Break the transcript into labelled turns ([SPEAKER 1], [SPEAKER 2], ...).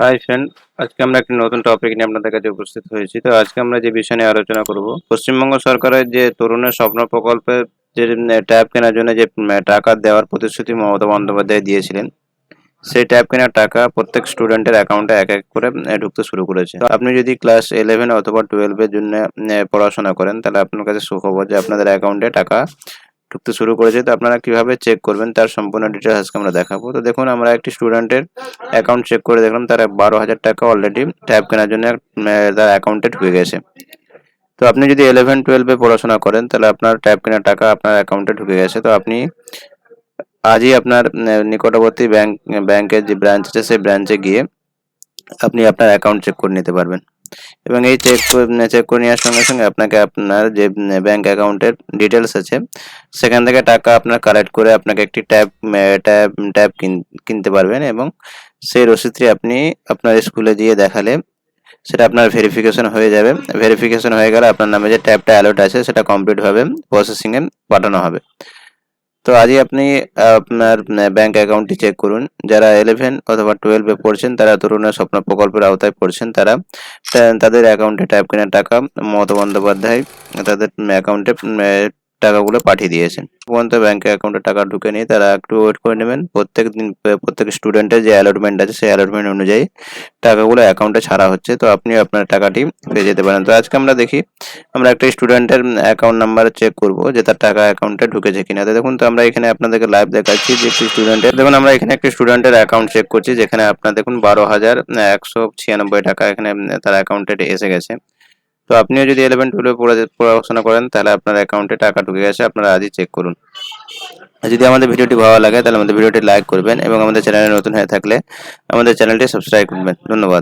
[SPEAKER 1] Hi friend, আজকে আমরা একটি নতুন টপিক নিয়ে আপনাদের কাছে উপস্থিত হয়েছি। তো আজকে আমরা যে বিষয় নিয়ে আলোচনা করব, পশ্চিমবঙ্গ সরকারের যে তরুণের স্বপ্ন প্রকল্পে যে ট্যাব কেনার জন্য যে টাকা দেওয়ার প্রতিশ্রুতি মমতা বন্দ্যোপাধ্যায় দিয়েছিলেন, সেই ট্যাব কেনার টাকা প্রত্যেক স্টুডেন্টের অ্যাকাউন্টে এক এক করে ঢুকতে শুরু করেছে। তো আপনি যদি ক্লাস 11 অথবা 12 এর জন্য পড়াশোনা করেন, তাহলে আপনার কাছে সুখবর যে আপনাদের অ্যাকাউন্টে টাকা ঢুকতে শুরু করেছে। তো আপনারা কিভাবে চেক করবেন তার সম্পূর্ণ ডিটেলস আজকে আমরা দেখাবো। তো দেখুন, আমরা একটি স্টুডেন্টের অ্যাকাউন্ট চেক করে দেখলাম তার 12,000 টাকা অলরেডি ট্যাব কেনার জন্য তার অ্যাকাউন্টে ঢুকে গেছে। তো আপনি যদি 11-12 পড়াশোনা করেন, তাহলে আপনার ট্যাব কেনার টাকা আপনার অ্যাকাউন্টে ঢুকে গেছে। তো আপনি আজই আপনার নিকটবর্তী ব্যাংকের যে ব্রাঞ্চ আছে সেই ব্রাঞ্চে গিয়ে আপনি আপনার অ্যাকাউন্ট চেক করে নিতে পারবেন। এবং এই চেক করে নেওয়ার সঙ্গে সঙ্গে আপনাকে আপনার যে ব্যাংক অ্যাকাউন্টের ডিটেলস আছে সেখান থেকে টাকা আপনার কালেক্ট করে আপনাকে একটি ট্যাব ট্যাব কিনতে পারবেন। এবং সেই রসিদটি আপনি আপনার স্কুলে গিয়ে দেখালে সেটা আপনার ভেরিফিকেশন হয়ে যাবে। ভেরিফিকেশন হয়ে গেলে আপনার নামে যে ট্যাবটা অ্যালট আছে সেটা কমপ্লিটভাবে প্রসেসিংয়ে পাঠানো হবে। তো আজই আপনি আপনার ব্যাংক অ্যাকাউন্টটি চেক করুন। যারা 11 অথবা 12 পড়ছেন, তারা তরুণের স্বপ্ন প্রকল্পের আওতায় পড়ছেন, তারা তাদের অ্যাকাউন্টে ট্যাব কেনার টাকা মমতা বন্দ্যোপাধ্যায় তাদের অ্যাকাউন্টে টাকাগুলো পাঠিয়ে দিয়েছেন। পর্যন্ত ব্যাংকে অ্যাকাউন্টে টাকা ঢুকে নিয়ে তারা একটু ওয়েট করে নেবেন। প্রত্যেক স্টুডেন্টের যে অ্যালটমেন্ট আছে সেই অ্যালটমেন্ট অনুযায়ী টাকাগুলো অ্যাকাউন্টে ছাড়া হচ্ছে। তো আপনি আপনার টাকাটি পেয়ে যেতে পারেন। তো আজকে আমরা দেখি, আমরা একটা স্টুডেন্টের অ্যাকাউন্ট নাম্বার চেক করব যে তার টাকা অ্যাকাউন্টে ঢুকেছে কিনা। তো দেখুন, তো আমরা এখানে আপনাদেরকে লাইভ দেখাচ্ছি যে একটি স্টুডেন্টের, দেখুন আমরা এখানে একটি স্টুডেন্টের অ্যাকাউন্ট চেক করছি, যেখানে আপনার দেখুন 12,196 টাকা এখানে তার অ্যাকাউন্টে এসে গেছে। তো আপনিও যদি 11-12 পড়াশোনা করেন, তাহলে আপনার অ্যাকাউন্টে টাকা ঢুকে গেছে, আপনারা আজই চেক করুন। আর যদি আমাদের ভিডিওটি ভালো লাগে তাহলে আমাদের ভিডিওটি লাইক করবেন এবং আমাদের চ্যানেলে নতুন হয়ে থাকলে আমাদের চ্যানেলটি সাবস্ক্রাইব করবেন। ধন্যবাদ।